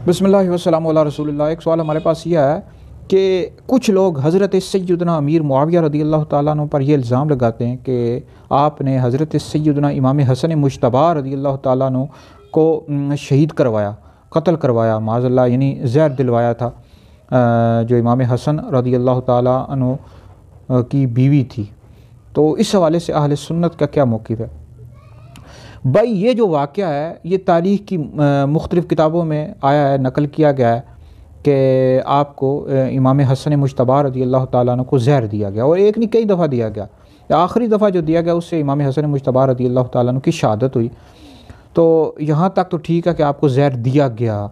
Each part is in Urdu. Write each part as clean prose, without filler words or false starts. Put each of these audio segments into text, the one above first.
بسم اللہ والسلام علی رسول اللہ۔ ایک سوال ہمارے پاس یہ ہے کہ کچھ لوگ حضرت سیدنا امیر معاویہ رضی اللہ تعالیٰ عنہ پر یہ الزام لگاتے ہیں کہ آپ نے حضرت سیدنا امام حسن مجتبی رضی اللہ تعالیٰ عنہ کو شہید کروایا، قتل کروایا، معاذ اللہ، یعنی زہر دلوایا تھا، جو امام حسن رضی اللہ تعالیٰ عنہ کی بیوی تھی۔ تو اس حوالے سے اہل سنت کا کیا موقف ہے؟ بھائی یہ جو واقعہ ہے یہ تاریخ کی مختلف کتابوں میں آیا ہے، نقل کیا گیا ہے کہ آپ کو امام حسن مجتبی رضی اللہ تعالیٰ عنہ کو زہر دیا گیا، اور ایک نہیں کئی دفعہ دیا گیا۔ آخری دفعہ جو دیا گیا اس سے امام حسن مجتبی رضی اللہ تعالیٰ عنہ کی شہادت ہوئی۔ تو یہاں تک تو ٹھیک ہے کہ آپ کو زہر دیا گیا۔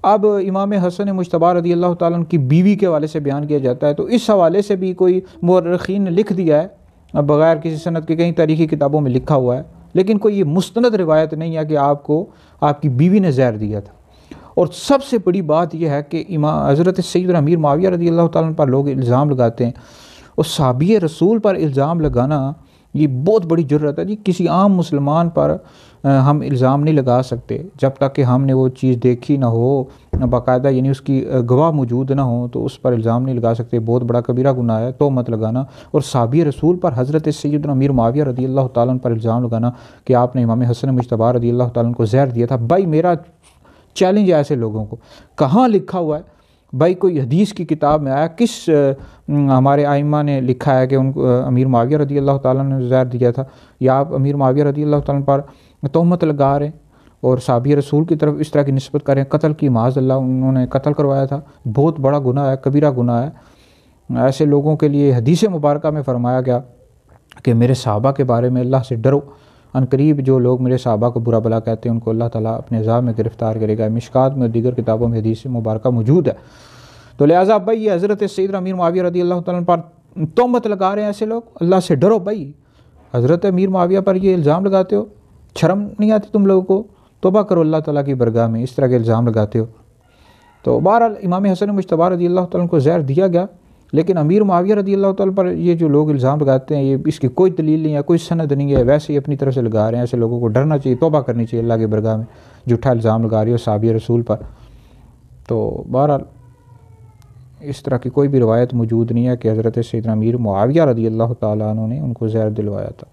اب امام حسن مجتبی رضی اللہ تعالیٰ عنہ کی بیوی کے حوالے سے بیان کیا جاتا ہے، تو اس حوالے سے بھی کوئی مورخین نے لکھ دیا ہے بغیر کسی سند کے، کئی تاریخی کتابوں میں لکھا ہوا ہے، لیکن کوئی یہ مستند روایت نہیں ہے کہ آپ کو آپ کی بیوی نے زہر دیا تھا۔ اور سب سے بڑی بات یہ ہے کہ حضرت سیدنا امیر معاویہ رضی اللہ تعالیٰ عنہ پر لوگ الزام لگاتے ہیں، اور صحابی رسول پر الزام لگانا یہ بہت بڑی جرأت ہے جی۔ کسی عام مسلمان پر ہم الزام نہیں لگا سکتے جب تک کہ ہم نے وہ چیز دیکھی نہ ہو باقاعدہ، یعنی اس کی گواہ موجود نہ ہو تو اس پر الزام نہیں لگا سکتے۔ بہت بڑا کبیرہ گناہ ہے تہمت لگانا، اور صحابی رسول پر حضرت سیدنا امیر معاویہ رضی اللہ تعالیٰ عنہ پر الزام لگانا کہ آپ نے امام حسن مجتبی رضی اللہ تعالیٰ عنہ کو زہر دیا تھا۔ بھائی میرا چیلنج ہے ایسے لوگوں کو، کہاں لکھا ہوا ہے بھائی؟ کوئی حدیث کی کتاب میں آیا؟ کس ہمارے ائمہ نے لکھا ہے کہ ان کو امیر معاویہ رضی اللہ تعالیٰ نے زہر دیا تھا؟ یا آپ امیر معاویہ رضی اللہ تعالیٰ پر تہمت لگا رہے ہیں اور صحابی رسول کی طرف اس طرح کی نسبت کر رہے ہیں؟ قتل کی، معاذ اللہ، انہوں نے قتل کروایا تھا، بہت بڑا گناہ ہے، کبیرہ گناہ ہے۔ ایسے لوگوں کے لیے حدیث مبارکہ میں فرمایا گیا کہ میرے صحابہ کے بارے میں اللہ سے ڈرو، ان قریب جو لوگ میرے صحابہ کو برا بلا کہتے ہیں ان کو اللہ تعالیٰ اپنے عذاب میں گرفتار کرے گا۔ مشکات میں اور دیگر کتابوں میں حدیث مبارکہ موجود ہے۔ تو لہٰذا بھائی یہ حضرت سیدنا امیر معاویہ رضی اللہ تعالیٰ پر تہمت لگا رہے ہیں ایسے لوگ، اللہ سے ڈرو بھائی۔ حضرت امیر معاویہ پر یہ الزام لگاتے ہو، شرم نہیں آتی تم لوگوں کو؟ توبہ کرو اللہ تعالیٰ کی برگاہ میں، اس طرح کے الزام لگاتے ہو۔ تو بہرحال امام حسن مجتبی رضی اللہ تعالیٰ کو زہر دیا گیا، لیکن امیر معاویہ رضی اللہ تعالیٰ پر یہ جو لوگ الزام لگاتے ہیں یہ اس کی کوئی دلیل نہیں ہے، کوئی سند نہیں ہے، ویسے ہی اپنی طرف سے لگا رہے ہیں۔ ایسے لوگوں کو ڈرنا چاہیے، توبہ کرنی چاہیے اللہ کی برگاہ میں، جھوٹا الزام لگا رہی ہو صحابی رسول پر۔ تو بہرحال اس طرح کی کوئی بھی روایت موجود نہیں ہے کہ حضرت سیدنا امیر معاویہ رضی اللہ تعالیٰ عنہ نے ان کو زہر دلوایا تھا۔